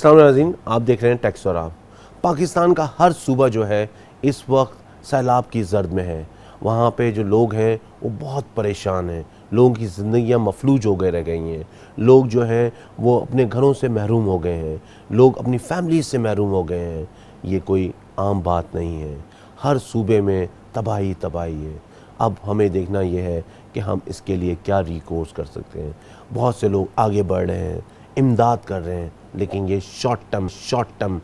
अस्सलाम वालेकुम नाज़रीन, आप देख रहे हैं टेक्स और आप। पाकिस्तान का हर सूबा जो है इस वक्त सैलाब की जर्द में है। वहाँ पे जो लोग हैं वो बहुत परेशान हैं। लोगों की ज़िंदगियाँ मफलूज हो गए रह गई हैं। लोग जो हैं वो अपने घरों से महरूम हो गए हैं। लोग अपनी फैमिली से महरूम हो गए हैं। ये कोई आम बात नहीं है। हर सूबे में तबाही तबाही है। अब हमें देखना ये है कि हम इसके लिए क्या रिकोर्स कर सकते हैं। बहुत से लोग आगे बढ़ रहे हैं, इमदाद कर रहे हैं, लेकिन ये शॉर्ट टर्म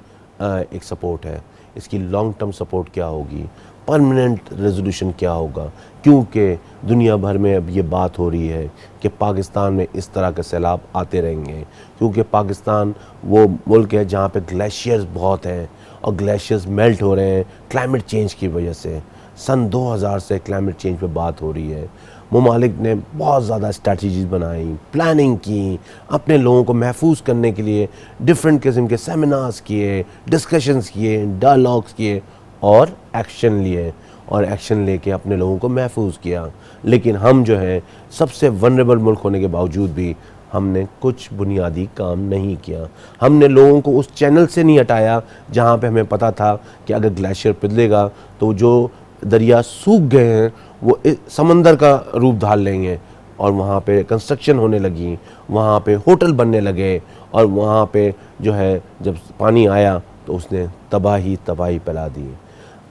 एक सपोर्ट है। इसकी लॉन्ग टर्म सपोर्ट क्या होगी, परमानेंट रेजोल्यूशन क्या होगा, क्योंकि दुनिया भर में अब ये बात हो रही है कि पाकिस्तान में इस तरह के सैलाब आते रहेंगे, क्योंकि पाकिस्तान वो मुल्क है जहाँ पे ग्लेशियर्स बहुत हैं और ग्लेशियर्स मेल्ट हो रहे हैं क्लाइमेट चेंज की वजह से। सन 2000 से क्लाइमेट चेंज पे बात हो रही है। ममालिक ने बहुत ज़्यादा स्ट्रैटेजीज़ बनाई, प्लानिंग की, अपने लोगों को महफूज करने के लिए डिफरेंट किस्म के सेमिनार्स किए, डिस्कशंस किए, डायलॉग्स किए और एक्शन लिए, और एक्शन लेके अपने लोगों को महफूज किया। लेकिन हम जो है सबसे वनरेबल मुल्क होने के बावजूद भी हमने कुछ बुनियादी काम नहीं किया। हमने लोगों को उस चैनल से नहीं हटाया जहाँ पे हमें पता था कि अगर ग्लेशियर पिघलेगा तो जो दरिया सूख गए हैं वो समंदर का रूप धार लेंगे, और वहाँ पे कंस्ट्रक्शन होने लगी, वहाँ पे होटल बनने लगे, और वहाँ पे जो है जब पानी आया तो उसने तबाही फैला दी।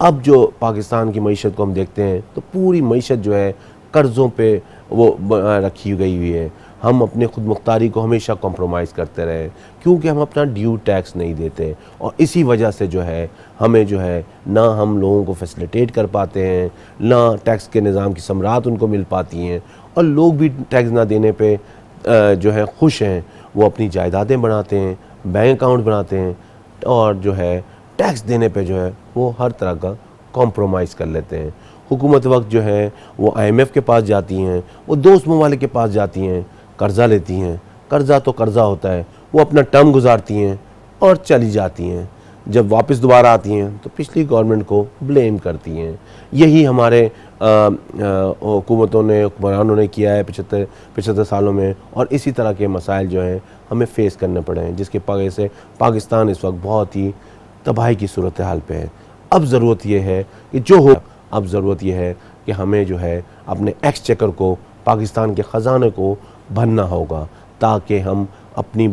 अब जो पाकिस्तान की मईशत को हम देखते हैं तो पूरी मईशत जो है कर्ज़ों पे वो रखी गई हुई है। हम अपने खुद मुख्तारी को हमेशा कॉम्प्रोमाइज़ करते रहे, क्योंकि हम अपना ड्यू टैक्स नहीं देते, और इसी वजह से जो है हमें जो है ना हम लोगों को फैसिलिटेट कर पाते हैं, ना टैक्स के निज़ाम की समरात उनको मिल पाती हैं, और लोग भी टैक्स ना देने पे जो है खुश हैं। वो अपनी जायदादें बनाते हैं, बैंक अकाउंट बनाते हैं, और जो है टैक्स देने पे जो है वो हर तरह का कॉम्प्रोमाइज़ कर लेते हैं। हुकूमत वक्त जो है वो IMF के पास जाती हैं, वो दोस्त ममालिक के पास जाती हैं, कर्ज़ा लेती हैं। कर्ज़ा तो कर्ज़ा होता है, वो अपना टर्म गुजारती हैं और चली जाती हैं। जब वापस दोबारा आती हैं तो पिछली गवर्नमेंट को ब्लेम करती हैं। यही हमारे हुकूमतों ने, हुक्मरानों ने किया है 75 सालों में, और इसी तरह के मसाइल जो हैं हमें फ़ेस करने पड़े हैं, जिसकी वजह से पाकिस्तान इस वक्त बहुत ही तबाही की सूरत हाल पे है। अब ज़रूरत यह है कि जो हो, अब ज़रूरत यह है कि हमें जो है अपने एक्सचेकर को, पाकिस्तान के ख़जाने को भरना होगा, ताकि हम अपनी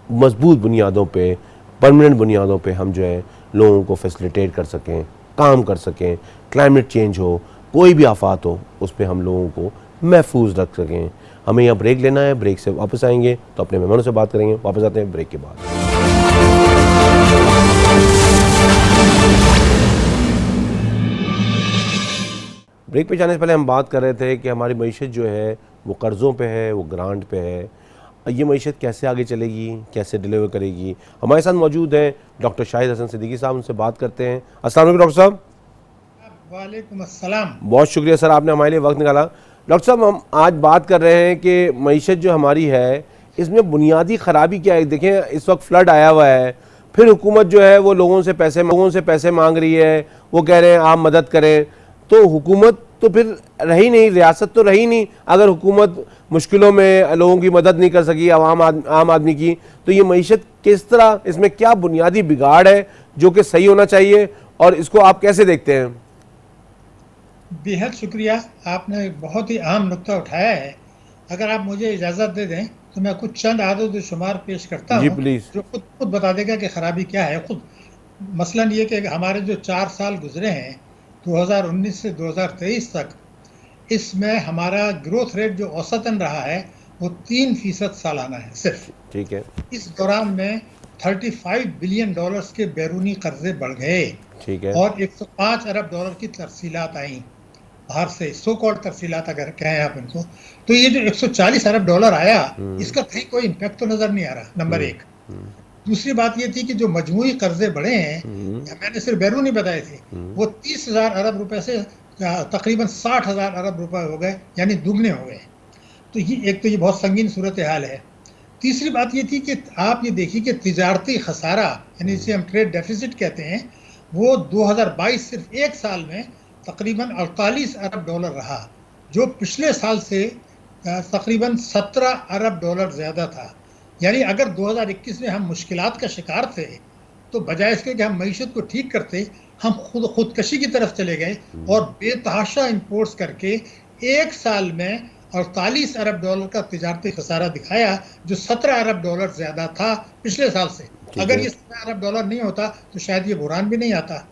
मजबूत बुनियादों पे, परमानेंट बुनियादों पे हम जो है लोगों को फैसिलिटेट कर सकें, काम कर सकें। क्लाइमेट चेंज हो, कोई भी आफात हो, उस पर हम लोगों को महफूज रख सकें। हमें यहाँ ब्रेक लेना है, ब्रेक से वापस आएंगे तो अपने मेहमानों से बात करेंगे। वापस आते हैं ब्रेक के बाद। ब्रेक पे जाने से पहले हम बात कर रहे थे कि हमारी मईशत जो है वो कर्ज़ों पे है, वो ग्रांट पे है। ये मईशत कैसे आगे चलेगी, कैसे डिलीवर करेगी। हमारे साथ मौजूद हैं डॉक्टर शाहिद हसन सिद्दीकी साहब, उनसे बात करते हैं। अस्सलाम वालेकुम डॉक्टर साहब। वालेकुम अस्सलाम। बहुत शुक्रिया सर, आपने हमारे लिए वक्त निकाला। डॉक्टर साहब, हम आज बात कर रहे हैं कि मईशत जो हमारी है इसमें बुनियादी ख़राबी क्या है। देखें, इस वक्त फ्लड आया हुआ है, फिर हुकूमत जो है वो लोगों से पैसे मांग रही है, वो कह रहे हैं आप मदद करें। तो हुकूमत तो फिर रही नहीं, रियासत तो रही नहीं। अगर हुकूमत मुश्किलों में लोगों की मदद नहीं कर सकी, आम आदमी की, तो ये मईशत किस तरह, इसमें क्या बुनियादी बिगाड़ है जो कि सही होना चाहिए, और इसको आप कैसे देखते हैं। बेहद शुक्रिया, आपने बहुत ही अहम नुक्ता उठाया है। अगर आप मुझे इजाज़त दे दें तो मैं कुछ चंद आदद शुमार पेश करता जी हूँ प्लीज़। जो खुद बता देगा कि ख़राबी क्या है। खुद मसलन ये कि हमारे जो 4 साल गुजरे हैं 2019 से 2023 तक, इसमें हमारा ग्रोथ रेट जो औसतन रहा है वो 3% सालाना है सिर्फ। ठीक है। इस दौरान में $35 बिलियन के बैरूनी कर्जे बढ़ गए, ठीक है। और $105 अरब की तरसीलात आई बाहर से, सो कॉल्ड तरसीलात अगर कहें आप इनको। तो ये जो $140 अरब आया, इसका कहीं कोई इम्पैक्ट तो नजर नहीं आ रहा, नंबर एक। दूसरी बात ये थी कि जो मजमूई कर्जे बढ़े हैं, मैंने सिर्फ बैरूनी बताए थे, वो 30,000 अरब रुपए से तकरीबन 60,000 अरब रुपए हो गए, यानी दुगने हो गए। तो ये बहुत संगीन सूरत हाल है। तीसरी बात ये थी कि आप ये देखिए कि तिजारती खसारा, यानी जिसे हम ट्रेड डेफिसिट कहते हैं, वो 2022 सिर्फ एक साल में तकरीबन $48 अरब रहा, जो पिछले साल से तकरीबन $17 अरब ज़्यादा था। यानी अगर 2021 में हम मुश्किलात का शिकार थे, तो बजाय इसके कि हम मईशत को ठीक करते, हम खुदकशी की तरफ चले गए और बेतहाशा इंपोर्ट्स करके एक साल में 48 अरब डॉलर का तिजारती खसारा दिखाया, जो 17 अरब डॉलर ज्यादा था पिछले साल से। अगर ये 17 अरब डॉलर नहीं होता तो शायद ये बुरान भी नहीं आता।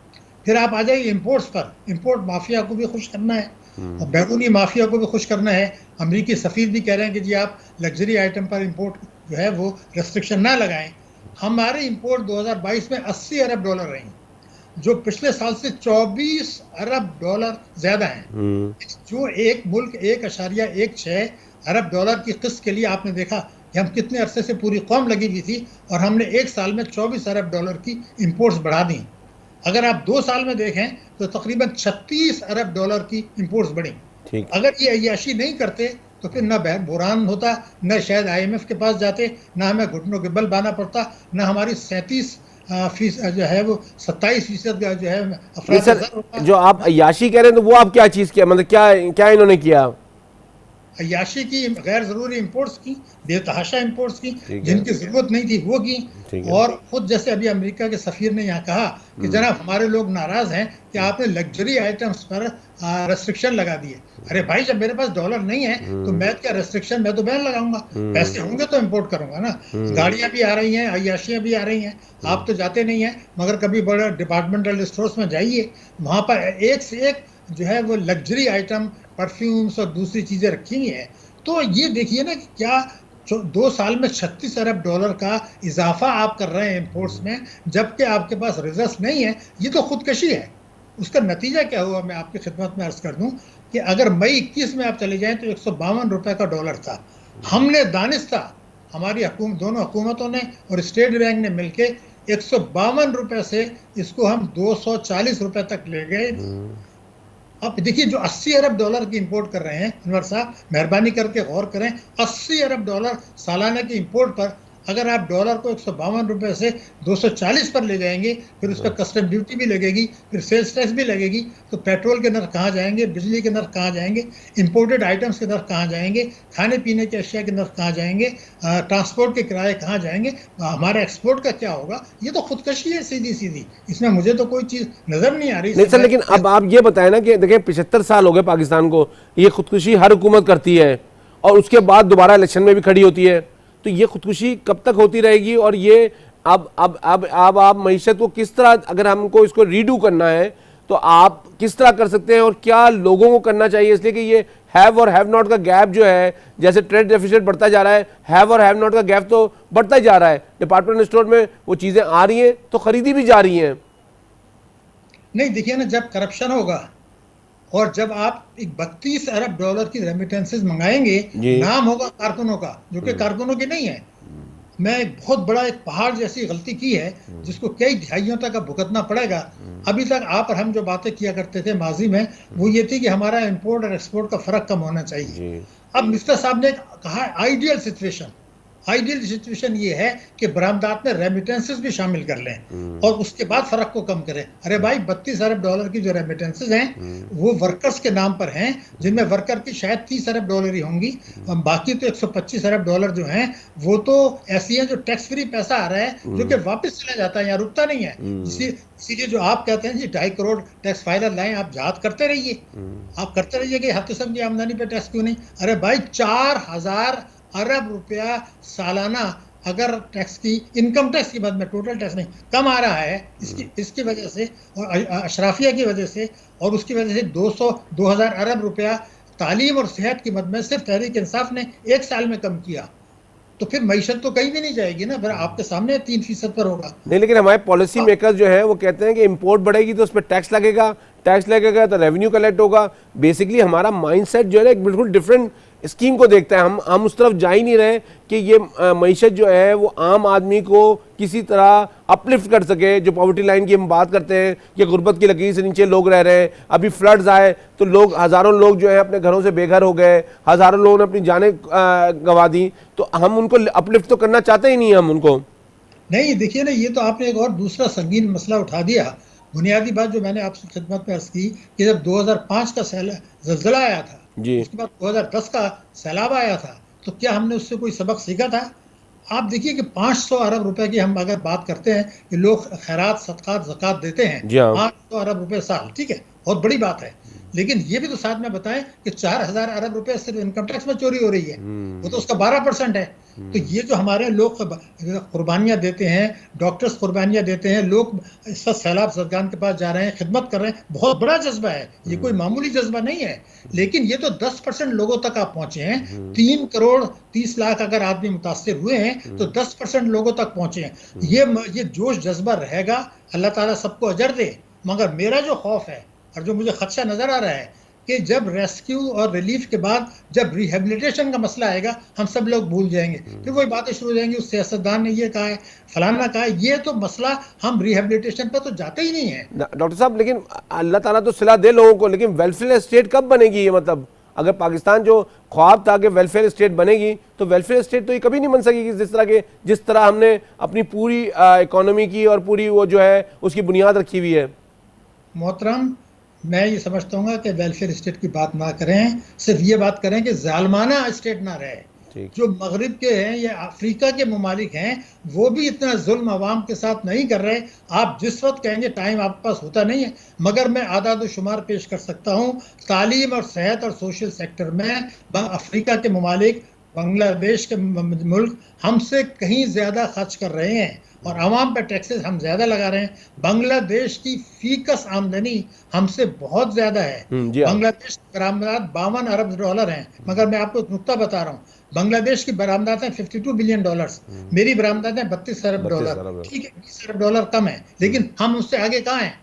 फिर आप आ जाइए इंपोर्ट्स पर। इंपोर्ट माफिया को भी खुश करना है और बैरूनी माफिया को भी खुश करना है। अमेरिकी सफीर भी कह रहे हैं कि जी आप लग्जरी आइटम पर इंपोर्ट जो है वो रेस्ट्रिक्शन ना लगाएं। हमारे इंपोर्ट 2022 में 80 अरब डॉलर रही, जो पिछले साल से 24 अरब डॉलर ज्यादा हैं। जो एक मुल्क 1.16 अरब डॉलर की किस्त के लिए आपने देखा कि हम कितने अरसे से पूरी कौम लगी हुई थी और हमने एक साल में 24 अरब डॉलर की इंपोर्ट्स बढ़ा दी। अगर आप 2 साल में देखें तो तकरीबन 36 अरब डॉलर की इंपोर्ट्स बढ़ी। अगर ये अय्याशी नहीं करते तो फिर न बुरान होता, न शायद IMF के पास जाते, न हमें घुटनों के बल बांधना पड़ता, न हमारी 37% जो है वो 27% जो है अफराद। जो आप अय्याशी कह रहे हैं तो वो आप क्या चीज़ किया, मतलब क्या इन्होंने किया? अय्याशी की, गैर जरूरी इंपोर्ट्स की, बेतहाशा इंपोर्ट्स की, जिनकी जरूरत नहीं थी वो की। और खुद जैसे अभी अमेरिका के सफीर ने यहाँ कहा कि जनाब हमारे लोग नाराज हैं कि आपने लग्जरी आइटम्स पर रेस्ट्रिक्शन लगा दिए। अरे भाई, जब मेरे पास डॉलर नहीं है तो मैं क्या रेस्ट्रिक्शन, मैं तो बैन लगाऊंगा। पैसे होंगे तो इंपोर्ट करूंगा ना। गाड़ियां भी आ रही हैं, अय्याशियां भी आ रही हैं। आप तो जाते नहीं हैं, मगर कभी बड़े डिपार्टमेंटल स्टोर्स में जाइए, वहां पर एक से एक जो है वो लग्जरी आइटम, परफ्यूम्स और दूसरी चीजें रखी हुई हैं। तो ये देखिए ना कि क्या 2 साल में 36 अरब डॉलर का इजाफा आप कर रहे हैं इंपोर्ट्स में, जबकि आपके पास रिजर्व नहीं है। ये तो खुदकशी है। उसका नतीजा क्या हुआ, मैं आपकी खिदमत में अर्ज कर दूं कि अगर मई 21 में आप चले जाएं तो 152 रुपए का डॉलर था। हमने दानिस्ता, हमारी दोनों हुकूमतों ने और स्टेट बैंक ने मिलकर 152 रुपए से इसको हम 240 रुपए तक ले गए। अब देखिए, जो 80 अरब डॉलर की इंपोर्ट कर रहे हैं, अनवर साहब मेहरबानी करके गौर करें, 80 अरब डॉलर सालाना की इंपोर्ट पर अगर आप डॉलर को 152 रुपए से 240 पर ले जाएंगे, फिर उस पर कस्टम ड्यूटी भी लगेगी, फिर सेल्स टैक्स भी लगेगी, तो पेट्रोल के नर्ख कहाँ जाएंगे, बिजली के नर्ख कहाँ जाएंगे, इंपोर्टेड आइटम्स के नर्ख कहाँ जाएंगे, खाने पीने के अशिया के नर्ख कहाँ जाएंगे, ट्रांसपोर्ट के किराए कहाँ जाएंगे, हमारे एक्सपोर्ट का क्या होगा। ये तो खुदकशी है सीधी सीधी। इसमें मुझे तो कोई चीज़ नजर नहीं आ रही। नहीं सर, लेकिन अब आप ये बताएं ना कि देखिए 75 साल हो गए पाकिस्तान को, ये खुदकुशी हर हुकूमत करती है और उसके बाद दोबारा इलेक्शन में भी खड़ी होती है। तो ये खुदकुशी कब तक होती रहेगी? और ये अब आप मईशत को किस तरह, अगर हमको इसको रीडू करना है तो आप किस तरह कर सकते हैं और क्या लोगों को करना चाहिए? इसलिए कि ये हैव और हैव नॉट का गैप जो है, जैसे ट्रेड डेफिसिट बढ़ता जा रहा है, हैव और हैव नॉट का गैप तो बढ़ता ही जा रहा है। डिपार्टमेंटल स्टोर में वो चीज़ें आ रही हैं तो खरीदी भी जा रही हैं। नहीं, देखिए ना, जब करप्शन होगा और जब आप 32 अरब डॉलर की रेमिटेंसेस मंगाएंगे, नाम होगा कारकुनों का, जो कि कारकुनों की नहीं है। मैं बहुत बड़ा एक पहाड़ जैसी गलती की है जिसको कई दिहाइयों तक अब भुगतना पड़ेगा। अभी तक आप और हम जो बातें किया करते थे माजी में, वो ये थी कि हमारा इंपोर्ट और एक्सपोर्ट का फर्क कम होना चाहिए। अब मिस्टर साहब ने कहा आइडियल सिचुएशन ये है कि बरामदात में रेमिटेंसेस भी शामिल कर लें और उसके बाद फर्क को कम करें। अरे भाई, 32 अरब डॉलर की जो रेमिटेंसेस हैं वो वर्कर्स के नाम पर हैं, जिनमें वर्कर की शायद 30 अरब डॉलर ही होंगी। बाकी तो 125 अरब डॉलर जो हैं वो तो ऐसी हैं जो टैक्स फ्री पैसा आ रहा है, जो कि वापस चला जाता है, यहाँ रुकता नहीं है। इसीलिए जो आप कहते हैं जी 2.5 करोड़ टैक्स फाइलर लाएं, आप याद करते रहिए, आप करते रहिए कि हर किस्म की आमदनी पे टैक्स क्यों नहीं। अरे भाई, 4000 अरब रुपया सालाना अगर टैक्स की, इनकम टैक्स की बात में, टोटल टैक्स नहीं, कम आ रहा है इसकी वजह से और अशराफिया की वजह से, और उसकी वजह से 2000 अरब रुपया तालीम और सेहत की मद में सिर्फ तहरीक इंसाफ ने एक साल में कम किया। तो फिर मईशत तो कहीं भी नहीं जाएगी ना, फिर आपके सामने 3% पर होगा। नहीं, लेकिन हमारे पॉलिसी मेकर्स जो है वो कहते हैं कि इंपोर्ट बढ़ेगी तो उस पर टैक्स लगेगा तो रेवेन्यू कलेक्ट होगा। बेसिकली हमारा माइंडसेट जो है ना एक बिल्कुल डिफरेंट स्कीम को देखता है। हम उस तरफ जा ही नहीं रहे कि ये मईशत जो है वो आम आदमी को किसी तरह अपलिफ्ट कर सके। जो पॉवर्टी लाइन की हम बात करते हैं कि गुर्बत की लकीर से नीचे लोग रह रहे हैं, अभी फ्लड्स आए तो हज़ारों लोग जो है अपने घरों से बेघर हो गए, हज़ारों लोगों ने अपनी जानें गंवा दी। तो हम उनको अपलिफ्ट तो करना चाहते ही नहीं। हम उनको नहीं, देखिए ना, ये तो आपने एक और दूसरा संगीन मसला उठा दिया। बुनियादी बात जो मैंने आपसे खिदमत में अर्ज की कि जब 2005 का ज़लज़ला आया था, उसके बाद 2010 का सैलाब आया था, तो क्या हमने उससे कोई सबक सीखा था? आप देखिए कि 500 अरब रुपए की हम अगर बात करते हैं कि लोग खैरात सदकात ज़कात देते हैं, जी हाँ। 500 अरब रुपए साल, ठीक है, बहुत बड़ी बात है। लेकिन ये भी तो साथ में बताएं कि 4000 अरब रुपए सिर्फ इनकम टैक्स में चोरी हो रही है, वो तो उसका 12% है। तो ये जो हमारे लोग कुर्बानियां देते हैं, डॉक्टर्स कुर्बानियां देते हैं, लोग इस वक्त सैलाब ज़दगान के पास जा रहे हैं, खिदमत कर रहे हैं, बहुत बड़ा जज्बा है, ये कोई मामूली जज्बा नहीं है। लेकिन ये तो 10% लोगों तक आप पहुंचे हैं। 3 करोड़ 30 लाख अगर आदमी मुतासिर हुए हैं तो 10% लोगों तक पहुंचे हैं। ये जोश जज्बा रहेगा, अल्लाह ताला सबको अजर दे। मगर मेरा जो खौफ है और जो मुझे खदशा नजर आ रहा है कि जब रेस्क्यू और रिलीफ के बाद जब रिहेबिलिटेशन का मसला आएगा, हम सब लोग भूल जाएंगे, फिर वही बातें शुरू हो जाएंगी, उस सियासतदान ने ये कहा है, फलाना कहा है। ये तो मसला, हम रिहेबिलिटेशन पर तो जाते ही नहीं है। डॉक्टर साहब, लेकिन अल्लाह ताला तो सिला दे लोगों को, लेकिन वेलफेयर स्टेट कब बनेगी? ये मतलब अगर पाकिस्तान जो ख्वाब था कि वेलफेयर स्टेट बनेगी, तो वेलफेयर स्टेट तो ये कभी नहीं बन सकेगी जिस तरह हमने अपनी पूरी इकोनॉमी की और पूरी वो जो है उसकी बुनियाद रखी हुई है। मोहतरम, मैं ये समझता हूँ कि वेलफेयर स्टेट की बात ना करें, सिर्फ ये बात करें कि जालमाना स्टेट ना रहे। जो मगरिब के हैं या अफ्रीका के ममालिक हैं, वो भी इतना जुल्म अवाम के साथ नहीं कर रहे। आप जिस वक्त कहेंगे, टाइम आपके पास होता नहीं है, मगर मैं आदाद शुमार पेश कर सकता हूँ। तालीम और सेहत और सोशल सेक्टर में अफ्रीका के ममालिक, बांग्लादेश के मुल्क हमसे कहीं ज़्यादा खर्च कर रहे हैं और आवाम पे टैक्सेस हम ज़्यादा लगा रहे हैं। बांग्लादेश की फीकस आमदनी हमसे बहुत ज़्यादा है। बांग्लादेश की बरामदात 52 अरब डॉलर हैं, मगर मैं आपको एक नुक्ता बता रहा हूँ, बांग्लादेश की बरामदात है 52 बिलियन डॉलर्स, मेरी बरामदात है 32 अरब डॉलर। ठीक है, 20 अरब डॉलर कम है, लेकिन हम उससे आगे कहाँ हैं?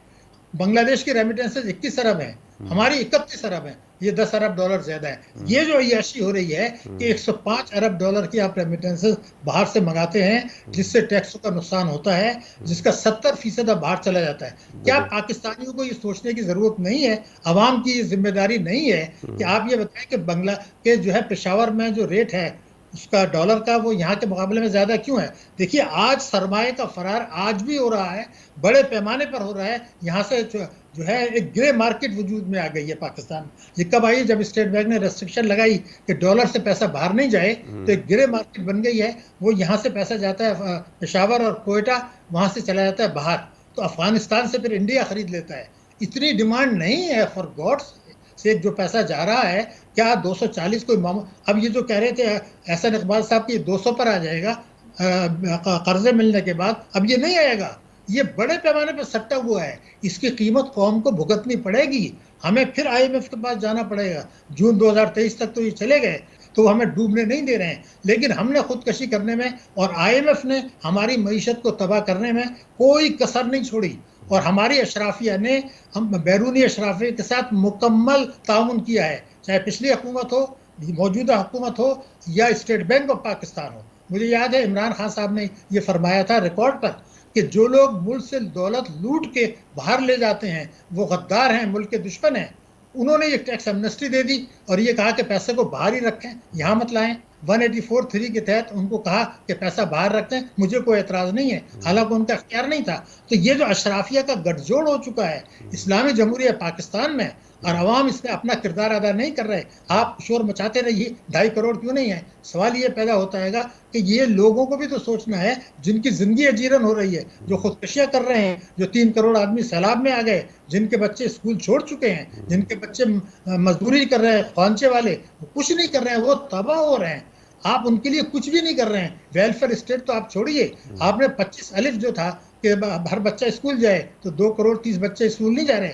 बांग्लादेश की रेमिटेंसेज 21 अरब है, हमारी 31 अरब है, ये 10 अरब डॉलर ज्यादा है। ये जो अय्याशी हो रही है कि 105 अरब डॉलर की आप रेमिटेंसेज बाहर से मंगाते हैं, जिससे टैक्सों का नुकसान होता है, जिसका 70% अब बाहर चला जाता है। क्या पाकिस्तानियों को ये सोचने की जरूरत नहीं है, अवाम की ये जिम्मेदारी नहीं है कि आप ये बताएं कि बांग्ला के जो है पेशावर में जो रेट है उसका डॉलर का, वो यहाँ के मुकाबले में ज्यादा क्यों है? देखिए, आज सरमाए का फरार आज भी हो रहा है, बड़े पैमाने पर हो रहा है। यहाँ से जो है एक ग्रे मार्केट वजूद में आ गई है पाकिस्तान। ये कब आई? जब स्टेट बैंक ने रेस्ट्रिक्शन लगाई कि डॉलर से पैसा बाहर नहीं जाए, तो एक ग्रे मार्केट बन गई है। वो यहाँ से पैसा जाता है पेशावर और कोयटा, वहाँ से चला जाता है बाहर, तो अफगानिस्तान से फिर इंडिया खरीद लेता है। इतनी डिमांड नहीं है फॉर गॉड्स से जो पैसा जा रहा है। क्या 240 कोई अब ये जो कह रहे थे एहसन इकबाल साहब की 200 पर आ जाएगा कर्जे मिलने के बाद, अब ये नहीं आएगा। ये बड़े पैमाने पर सट्टा हुआ है, इसकी कीमत कौम को भुगतनी पड़ेगी। हमें फिर IMF के पास जाना पड़ेगा। जून 2023 तक तो ये चले गए, तो हमें डूबने नहीं दे रहे हैं, लेकिन हमने खुदकशी करने में और IMF ने हमारी मईशत को तबाह करने में कोई कसर नहीं छोड़ी। और हमारी अशराफिया ने, हम बैरूनी अशराफिया के साथ मुकम्मल ताउन किया है, चाहे पिछली हुकूमत हो, मौजूदा हुकूमत हो या स्टेट बैंक ऑफ पाकिस्तान हो। मुझे याद है इमरान खान साहब ने ये फरमाया था रिकॉर्ड पर कि जो लोग मुल्क से दौलत लूट के बाहर ले जाते हैं वो गद्दार हैं, मुल्क के दुश्मन हैं। उन्होंने ये टैक्स एमनेस्टी दे दी और ये कहा कि पैसे को बाहर ही रखें, यहाँ मत लाएं। 184(3) के तहत उनको कहा कि पैसा बाहर रखते हैं, मुझे कोई एतराज़ नहीं है, हालांकि उनका अख्तियार नहीं था। तो ये जो अशराफिया का गठजोड़ हो चुका है इस्लामी जमहूरिया पाकिस्तान में, और अवाम इसमें अपना किरदार अदा नहीं कर रहे। आप शोर मचाते रहिए, 2.5 करोड़ क्यों नहीं है। सवाल ये पैदा होता है कि ये लोगों को भी तो सोचना है जिनकी जिंदगी अजीरन हो रही है, जो खुदकशियां कर रहे हैं, जो 3 करोड़ आदमी सैलाब में आ गए, जिनके बच्चे स्कूल छोड़ चुके हैं, जिनके बच्चे मजदूरी कर रहे हैं, ख्वांचे वाले, वो कुछ नहीं कर रहे हैं, वो तबाह हो रहे हैं। आप उनके लिए कुछ भी नहीं कर रहे हैं। वेलफेयर स्टेट तो आप छोड़िए, आपने 25 अलिफ जो था कि हर बच्चा स्कूल जाए, तो 2 करोड़ 30 बच्चे स्कूल नहीं जा रहे।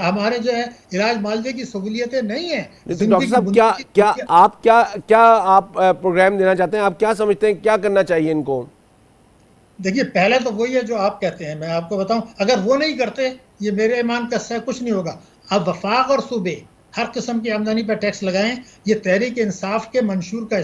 हमारे जो है इलाज मालजे की सहूलियतें नहीं है। डॉक्टर साहब, क्या आप प्रोग्राम देना चाहते हैं? आप क्या समझते हैं क्या करना चाहिए इनको? देखिए, पहले तो वही है जो आप कहते हैं, मैं आपको बताऊं, अगर वो नहीं करते, ये मेरे ईमान का हिस्सा है, कुछ नहीं होगा। अब वफाक और सूबे हर किस्म की आमदनी पर टैक्स लगाएं, ये तहरीक इंसाफ के मंशूर का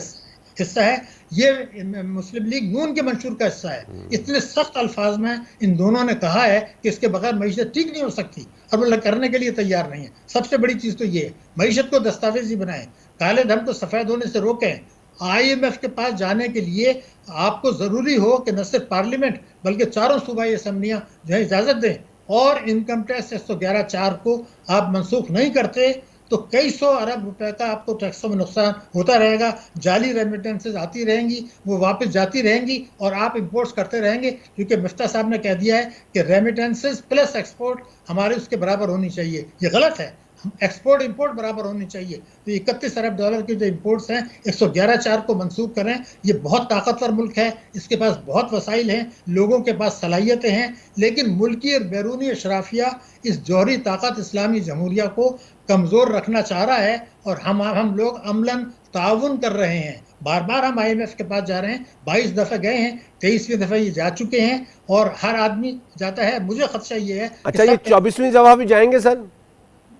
हिस्सा है, ये मुस्लिम लीग नून के मंशूर का हिस्सा है। इतने सख्त अल्फाज में इन दोनों ने कहा है कि इसके बगैर मईशत ठीक नहीं हो सकती, और वो करने के लिए तैयार नहीं है। सबसे बड़ी चीज़ तो ये है, मईशत को दस्तावेजी बनाएं, काले धन को सफ़ेद होने से रोकें। IMF के पास जाने के लिए आपको ज़रूरी हो कि न सिर्फ पार्लियामेंट बल्कि चारों सूबाई असम्बलियाँ जो है इजाज़त दें, और इनकम टैक्स 111(4) को आप मनसूख नहीं करते तो कई सौ अरब रुपए का आपको टैक्सों में नुकसान होता रहेगा। जाली रेमिटेंसेज आती रहेंगी, वो वापस जाती रहेंगी और आप इंपोर्ट्स करते रहेंगे, क्योंकि मिफ्ता साहब ने कह दिया है कि रेमिटेंसेज प्लस एक्सपोर्ट हमारे उसके बराबर होनी चाहिए। ये गलत है, एक्सपोर्ट इंपोर्ट बराबर होनी चाहिए। तो 31 अरब डॉलर की जो इंपोर्ट्स हैं 111.4 को मंसूब करें। ये बहुत ताकतवर मुल्क है, इसके पास बहुत वसाइल हैं, लोगों के पास सलाहियतें हैं, लेकिन मुल्की और बैरूनी अशराफिया इस जौहरी ताकत इस्लामी जमहूरिया को कमज़ोर रखना चाह रहा है, और हम लोग अमलन ताउन कर रहे हैं। बार बार हम IMF के पास जा रहे हैं, 22 दफ़े गए हैं, 23वीं दफ़े ये जा चुके हैं, और हर आदमी जाता है। मुझे खदशा ये है। अच्छा, ये 24वीं दफा भी जाएंगे सर?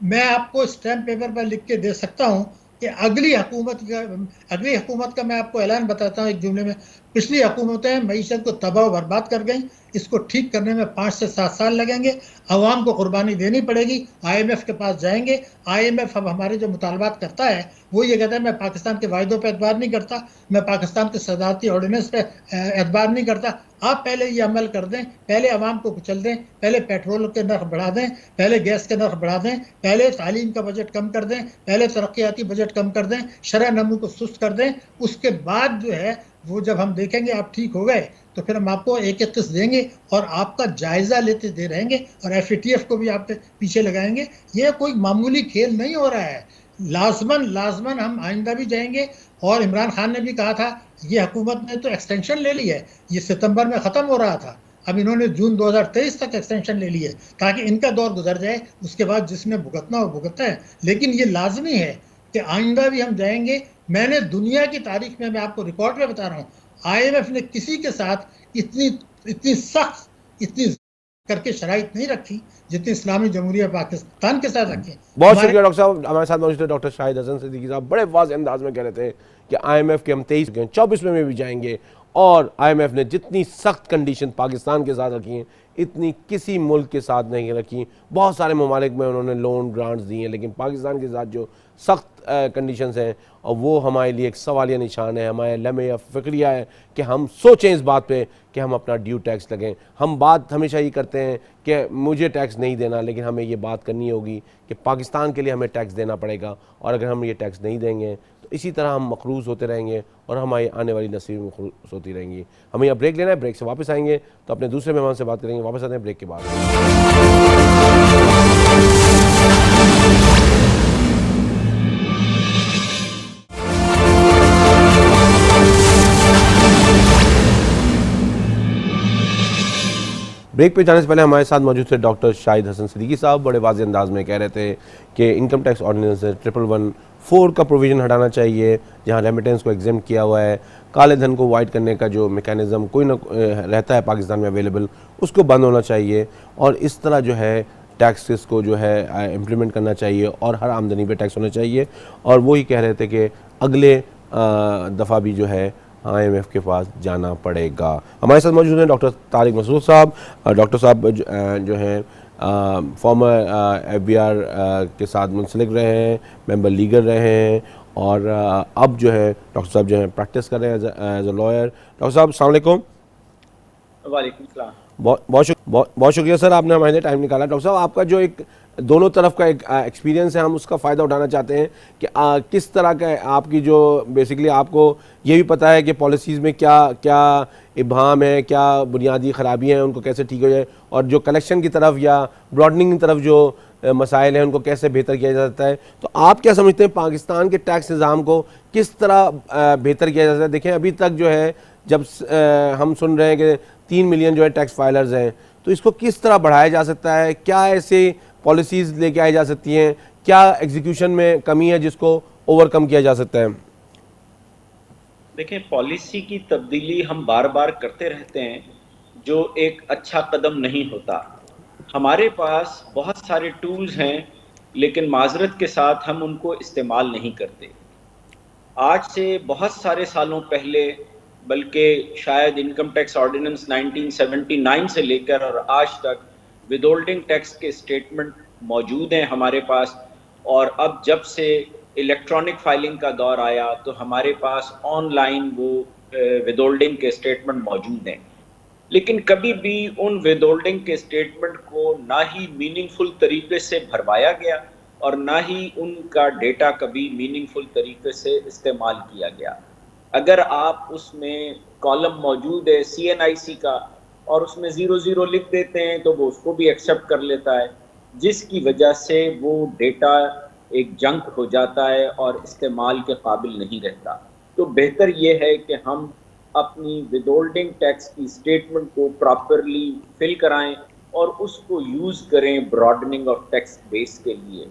मैं आपको स्टैम्प पेपर पर लिख के दे सकता हूं कि अगली हुकूमत का मैं आपको ऐलान बताता हूं एक जुमले में। पिछली हुकूमतें मईशत को तबाह बर्बाद कर गई, इसको ठीक करने में 5 से 7 साल लगेंगे, अवाम को कुर्बानी देनी पड़ेगी। IMF के पास जाएंगे। IMF अब हमारे जो मुतालबात करता है वो ये कहता है मैं पाकिस्तान के वायदों पर एतबार नहीं करता, मैं पाकिस्तान के सदारती ऑर्डिनेंस पे एतबार नहीं करता। आप पहले ये अमल कर दें, पहले अवाम को कुचल दें, पहले पेट्रोल के नर्ख बढ़ा दें, पहले गैस के नर्ख बढ़ा दें, पहले तालीम का बजट कम कर दें, पहले तरक्याती बजट कम कर दें, शरह नमू को सुस्त कर दें। उसके बाद जो है वो जब हम देखेंगे आप ठीक हो गए तो फिर हम आपको एक एक किस्त देंगे और आपका जायजा लेते दे रहेंगे, और FATF को भी आप पीछे लगाएंगे। ये कोई मामूली खेल नहीं हो रहा है। लाजमन हम आइंदा भी जाएंगे। और इमरान खान ने भी कहा था, ये हुकूमत ने तो एक्सटेंशन ले ली है, ये सितंबर में ख़त्म हो रहा था, अब इन्होंने जून 2023 तक एक्सटेंशन ले ली है ताकि इनका दौर गुजर जाए, उसके बाद जिसने भुगतना हो भुगतना है। लेकिन ये लाजमी है कि आइंदा भी हम जाएंगे। मैंने दुनिया की तारीख में, मैं आपको रिकॉर्ड में बता रहा हूँ, IMF ने किसी के साथ इतनी सख्त, इतनी करके शराइत नहीं रखी जितनी इस्लामी जमहूरिया पाकिस्तान के साथ रखी। बहुत शुक्रिया डॉक्टर साहब। हमारे साथ मौजूद थे डॉक्टर शाहिद हसन सिद्दीकी साहब। बड़े वाज़ेह अंदाज में कह रहे थे कि IMF के हम 23 24 में भी जाएंगे, और IMF ने जितनी सख्त कंडीशन पाकिस्तान के साथ रखी हैं इतनी किसी मुल्क के साथ नहीं रखी। बहुत सारे ममालिक में उन्होंने लोन ग्रांट्स दी हैं, लेकिन पाकिस्तान के साथ जो सख्त कंडीशंस हैं, और वो हमारे लिए एक सवालिया निशान है, हमारे लम्हे या फ़िक्रिया है कि हम सोचें इस बात पे कि हम अपना ड्यू टैक्स लगें। हम बात हमेशा ये करते हैं कि मुझे टैक्स नहीं देना, लेकिन हमें ये बात करनी होगी कि पाकिस्तान के लिए हमें टैक्स देना पड़ेगा, और अगर हम ये टैक्स नहीं देंगे तो इसी तरह हम मखरूज होते रहेंगे और हमारी आने वाली नस्लें मखरूज होती रहेंगी। हमें यहाँ ब्रेक लेना है, ब्रेक से वापस आएंगे तो अपने दूसरे मेहमान से बात करेंगे। वापस आते हैं ब्रेक के बाद। ब्रेक पे जाने से पहले हमारे साथ मौजूद थे डॉक्टर शाहिद हसन सिद्दीकी साहब। बड़े वाज़ेह अंदाज में कह रहे थे कि इनकम टैक्स ऑर्डिनेंस 1114 का प्रोविज़न हटाना चाहिए, जहां रेमिटेंस को एग्जाम किया हुआ है। काले धन को वाइट करने का जो मेकैनिज़म कोई ना रहता है पाकिस्तान में अवेलेबल, उसको बंद होना चाहिए, और इस तरह जो है टैक्सेस को जो है इम्प्लीमेंट करना चाहिए, और हर आमदनी पे टैक्स होना चाहिए। और वही कह रहे थे कि अगले दफ़ा भी जो है IMF के पास जाना पड़ेगा। हमारे साथ मौजूद हैं डॉक्टर तारिक मसूद साहब। डॉक्टर साहब जो हैं फॉर्मर FBR के साथ मुंसलिक रहे हैं, मेंबर लीगल रहे हैं, और अब जो है डॉक्टर साहब जो है प्रैक्टिस कर रहे हैं एज अ लॉयर। डॉक्टर साहब अस्सलाम वालेकुम। वालेकुम सलाम। बहुत शुक्रिया सर, आपने हमारे लिए टाइम निकाला। डॉक्टर साहब, आपका जो एक दोनों तरफ का एक एक्सपीरियंस है, हम उसका फ़ायदा उठाना चाहते हैं कि किस तरह का आपकी जो बेसिकली आपको ये भी पता है कि पॉलिसीज़ में क्या क्या इबहम है, क्या बुनियादी ख़राबियाँ हैं, उनको कैसे ठीक हो जाए, और जो कलेक्शन की तरफ या ब्रॉडनिंग की तरफ जो मसाइल हैं उनको कैसे बेहतर किया जा सकता है। तो आप क्या समझते हैं पाकिस्तान के टैक्स निज़ाम को किस तरह बेहतर किया जा सकता है? देखें, अभी तक जो है जब हम सुन रहे हैं कि 3 मिलियन जो है टैक्स फाइलर्स हैं, तो इसको किस तरह बढ़ाया जा सकता है? क्या ऐसे पॉलिसीज़ लेके आई जा सकती हैं? क्या एग्जीक्यूशन में कमी है जिसको ओवरकम किया जा सकता है? देखें, पॉलिसी की तब्दीली हम बार बार करते रहते हैं, जो एक अच्छा कदम नहीं होता। हमारे पास बहुत सारे टूल्स हैं, लेकिन माजरत के साथ हम उनको इस्तेमाल नहीं करते। आज से बहुत सारे सालों पहले, बल्कि शायद इनकम टैक्स ऑर्डिनेंस 1979 से लेकर और आज तक विदहोल्डिंग टैक्स के स्टेटमेंट मौजूद हैं हमारे पास, और अब जब से इलेक्ट्रॉनिक फाइलिंग का दौर आया तो हमारे पास ऑनलाइन वो विदहोल्डिंग के स्टेटमेंट मौजूद हैं। लेकिन कभी भी उन विदहोल्डिंग के स्टेटमेंट को ना ही मीनिंगफुल तरीके से भरवाया गया, और ना ही उनका डेटा कभी मीनिंगफुल तरीके से इस्तेमाल किया गया। अगर आप उसमें कॉलम मौजूद है CNIC का और उसमें 00 लिख देते हैं तो वो उसको भी एक्सेप्ट कर लेता है, जिसकी वजह से वो डेटा एक जंक हो जाता है और इस्तेमाल के काबिल नहीं रहता। तो बेहतर ये है कि हम अपनी विदहोल्डिंग टैक्स की स्टेटमेंट को प्रॉपरली फिल कराएं और उसको यूज़ करें ब्रॉडनिंग ऑफ टैक्स बेस के लिए।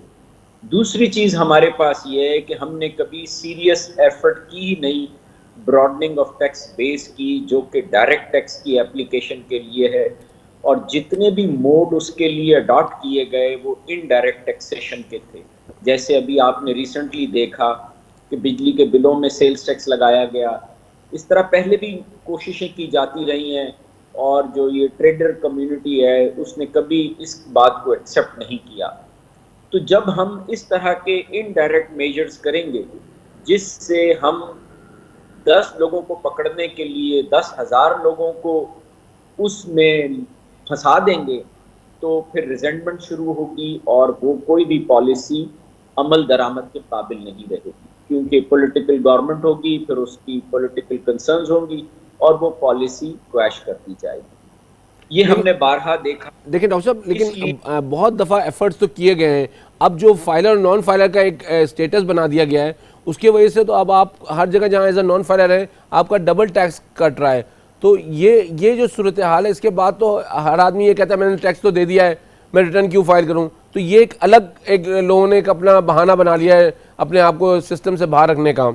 दूसरी चीज़ हमारे पास ये है कि हमने कभी सीरियस एफर्ट की ही नहीं ब्रॉडनिंग ऑफ टैक्स बेस की, जो कि डायरेक्ट टैक्स की एप्लीकेशन के लिए है, और जितने भी मोड उसके लिए अडॉप्ट किए गए वो इनडायरेक्ट टैक्सेशन के थे। जैसे अभी आपने रिसेंटली देखा कि बिजली के बिलों में सेल्स टैक्स लगाया गया। इस तरह पहले भी कोशिशें की जाती रही हैं और जो ये ट्रेडर कम्युनिटी है उसने कभी इस बात को एक्सेप्ट नहीं किया। तो जब हम इस तरह के इनडायरेक्ट मेजर्स करेंगे जिससे हम 10 लोगों को पकड़ने के लिए 10,000 लोगों को उसमें फंसा देंगे, तो फिर रिजेंटमेंट शुरू होगी और वो कोई भी पॉलिसी अमल दरामद के काबिल नहीं रहेगी, क्योंकि पॉलिटिकल गवर्नमेंट होगी, फिर उसकी पॉलिटिकल कंसर्न्स होंगी और वो पॉलिसी क्रैश कर दी जाएगी। ये हमने बारहा देखा। देखिए डॉक्टर साहब, लेकिन बहुत दफ़ा एफर्ट्स तो किए गए हैं। अब जो फाइलर और नॉन फाइलर का एक स्टेटस बना दिया गया है, उसकी वजह से तो अब आप हर जगह जहाँ एज अ नॉन फाइलर है आपका डबल टैक्स कट रहा है। तो ये जो सूरत हाल है, इसके बाद तो हर आदमी ये कहता है मैंने टैक्स तो दे दिया है, मैं रिटर्न क्यों फाइल करूँ। तो ये एक अलग एक लोगों ने एक अपना बहाना बना लिया है अपने आप को सिस्टम से बाहर रखने का।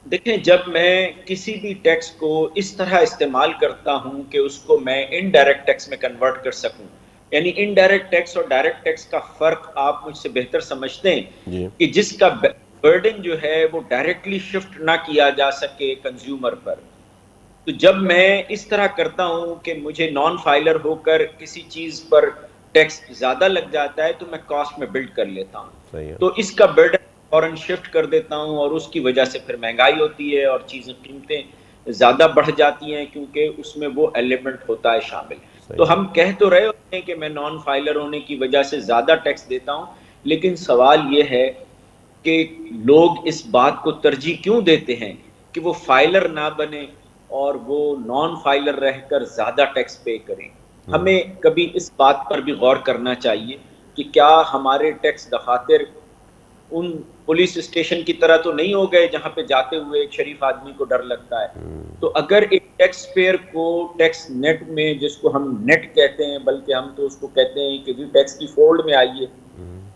देखें, जब मैं किसी भी टैक्स को इस तरह इस्तेमाल करता हूं कि उसको मैं इनडायरेक्ट टैक्स में कन्वर्ट कर सकूं, यानी इनडायरेक्ट टैक्स और डायरेक्ट टैक्स का फर्क आप मुझसे बेहतर समझते हैं कि जिसका बर्डन जो है वो डायरेक्टली शिफ्ट ना किया जा सके कंज्यूमर पर। तो जब मैं इस तरह करता हूं कि मुझे नॉन फाइलर होकर किसी चीज पर टैक्स ज्यादा लग जाता है तो मैं कॉस्ट में बिल्ड कर लेता हूं, तो इसका बर्डन फौरन शिफ्ट कर देता हूं और उसकी वजह से फिर महंगाई होती है और चीज़ें कीमतें ज़्यादा बढ़ जाती हैं, क्योंकि उसमें वो एलिमेंट होता है शामिल। तो हम कह तो रहे होते हैं कि मैं नॉन फाइलर होने की वजह से ज़्यादा टैक्स देता हूं, लेकिन सवाल ये है कि लोग इस बात को तरजीह क्यों देते हैं कि वो फाइलर ना बने और वो नॉन फाइलर रहकर ज़्यादा टैक्स पे करें। हमें कभी इस बात पर भी गौर करना चाहिए कि क्या हमारे टैक्स दफातर उन पुलिस स्टेशन की तरह तो नहीं हो गए जहां पे जाते हुए एक शरीफ आदमी को डर लगता है। तो अगर एक टैक्स पेयर को टैक्स नेट में, जिसको हम नेट कहते हैं, बल्कि हम तो उसको कहते हैं कि जी टैक्स की फोल्ड में आइए,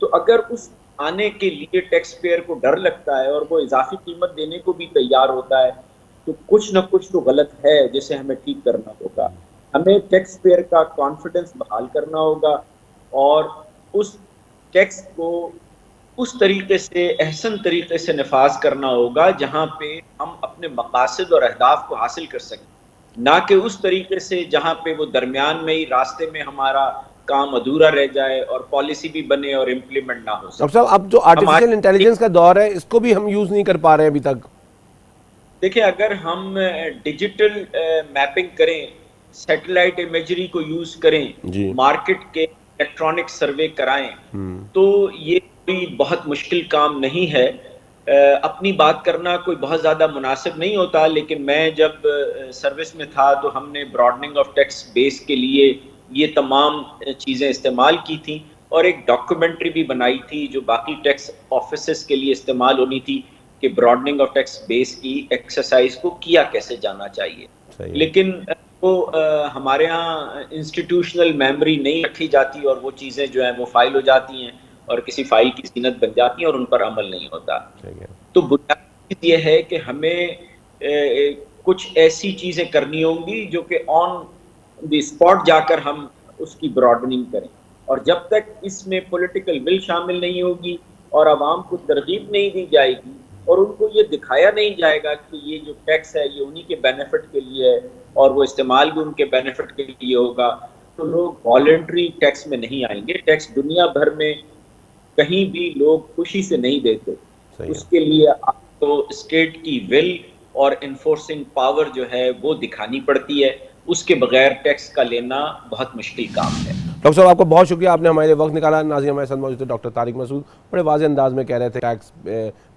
तो अगर उस आने के लिए टैक्स पेयर को डर लगता है और वो इजाफी कीमत देने को भी तैयार होता है, तो कुछ ना कुछ तो गलत है जिसे हमें ठीक करना होगा। हमें टैक्स पेयर का कॉन्फिडेंस बहाल करना होगा और उस टैक्स को उस तरीके से, एहसन तरीके से नफाज करना होगा जहां पे हम अपने मकासद और अहदाफ को हासिल कर सकें, ना कि उस तरीके से जहां पे वो दरमियान में ही रास्ते में हमारा काम अधूरा रह जाए और पॉलिसी भी बने और इम्प्लीमेंट ना हो सके। डॉक्टर साहब, अब जो आर्टिफिशियल इंटेलिजेंस का दौर है, इसको भी हम यूज नहीं कर पा रहे हैं अभी तक। देखिए, अगर हम डिजिटल मैपिंग करें, सैटेलाइट इमेजरी को यूज करें, मार्केट के इलेक्ट्रॉनिक सर्वे कराएं, तो ये कोई बहुत मुश्किल काम नहीं है। अपनी बात करना कोई बहुत ज़्यादा मुनासिब नहीं होता, लेकिन मैं जब सर्विस में था तो हमने ब्रॉडनिंग ऑफ टैक्स बेस के लिए ये तमाम चीज़ें इस्तेमाल की थी और एक डॉक्यूमेंट्री भी बनाई थी जो बाकी टैक्स ऑफिसेस के लिए इस्तेमाल होनी थी कि ब्रॉडनिंग ऑफ टैक्स बेस की एक्सरसाइज को किया कैसे जाना चाहिए। लेकिन वो हमारे यहाँ इंस्टीट्यूशनल मेमोरी नहीं रखी जाती और वो चीज़ें जो हैं वो फाइल हो जाती हैं और किसी फाइल की ज़ीनत बन जाती है और उन पर अमल नहीं होता। तो बुनियादी चीज़ ये है कि हमें कुछ ऐसी चीज़ें करनी होंगी जो कि ऑन द स्पॉट जाकर हम उसकी ब्रॉडनिंग करें, और जब तक इसमें पॉलिटिकल विल शामिल नहीं होगी और आवाम को तरगीब नहीं दी जाएगी और उनको ये दिखाया नहीं जाएगा कि ये जो टैक्स है ये उन्हीं के बेनिफिट के लिए है और वो इस्तेमाल भी उनके बेनिफिट के लिए होगा, तो लोग वॉलंटरी टैक्स में नहीं आएंगे। टैक्स दुनिया भर में कहीं भी लोग खुशी से नहीं देते, उसके लिए आपको स्टेट की विल और इन्फोर्सिंग पावर जो है वो दिखानी पड़ती है, उसके बगैर टैक्स का लेना बहुत मुश्किल काम है। डॉक्टर साहब आपका बहुत शुक्रिया, आपने हमारे लिए वक्त निकाला। नाज़रीन हमारे साथ मौजूद थे डॉक्टर तारिक मसूद, बड़े वाज़े अंदाज में कह रहे थे टैक्स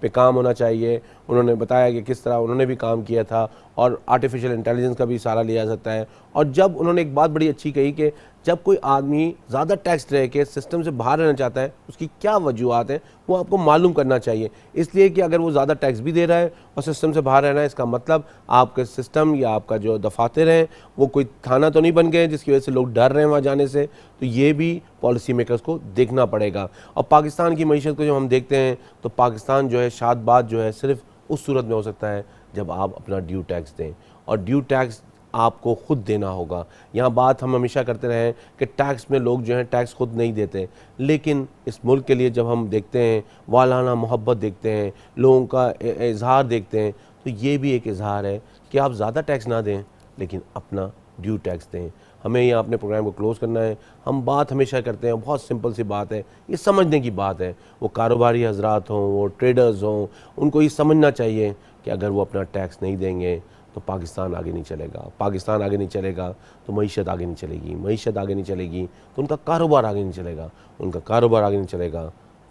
पे काम होना चाहिए। उन्होंने बताया कि किस तरह उन्होंने भी काम किया था और आर्टिफिशियल इंटेलिजेंस का भी सहारा लिया जाता है। और जब उन्होंने एक बात बड़ी अच्छी कही कि जब कोई आदमी ज़्यादा टैक्स रह के सिस्टम से बाहर रहना चाहता है, उसकी क्या वजूहत हैं वो आपको मालूम करना चाहिए। इसलिए कि अगर वो ज़्यादा टैक्स भी दे रहा है और सिस्टम से बाहर रहना है, इसका मतलब आपके सिस्टम या आपका जो दफातर हैं वो कोई थाना तो नहीं बन गए जिसकी वजह से लोग डर रहे हैं वहाँ जाने से। तो ये भी पॉलिसी मेकर्स को देखना पड़ेगा। और पाकिस्तान की मीशत को जब हम देखते हैं तो पाकिस्तान जो है शाद बात जो है सिर्फ उस सूरत में हो सकता है जब आप अपना ड्यू टैक्स दें, और ड्यू टैक्स आपको खुद देना होगा। यहाँ बात हम हमेशा करते रहे हैं कि टैक्स में लोग जो हैं टैक्स खुद नहीं देते, लेकिन इस मुल्क के लिए जब हम देखते हैं वालाना मोहब्बत देखते हैं, लोगों का इजहार देखते हैं, तो ये भी एक इजहार है कि आप ज़्यादा टैक्स ना दें लेकिन अपना ड्यू टैक्स दें। हमें यहाँ अपने प्रोग्राम को क्लोज़ करना है। हम बात हमेशा करते हैं, बहुत सिंपल सी बात है, ये समझने की बात है। वो कारोबारी हजरात हों, वो ट्रेडर्स हों, उनको ये समझना चाहिए कि अगर वो अपना टैक्स नहीं देंगे तो पाकिस्तान आगे नहीं चलेगा। पाकिस्तान आगे नहीं चलेगा तो मईशत आगे नहीं चलेगी। मईशत आगे नहीं चलेगी तो उनका कारोबार आगे नहीं चलेगा। उनका कारोबार आगे नहीं चलेगा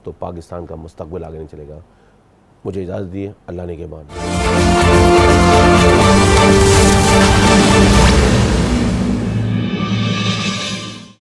तो पाकिस्तान का मुस्तकबिल आगे नहीं चलेगा। मुझे इजाज़त दिए, अल्लाह ने के बाद।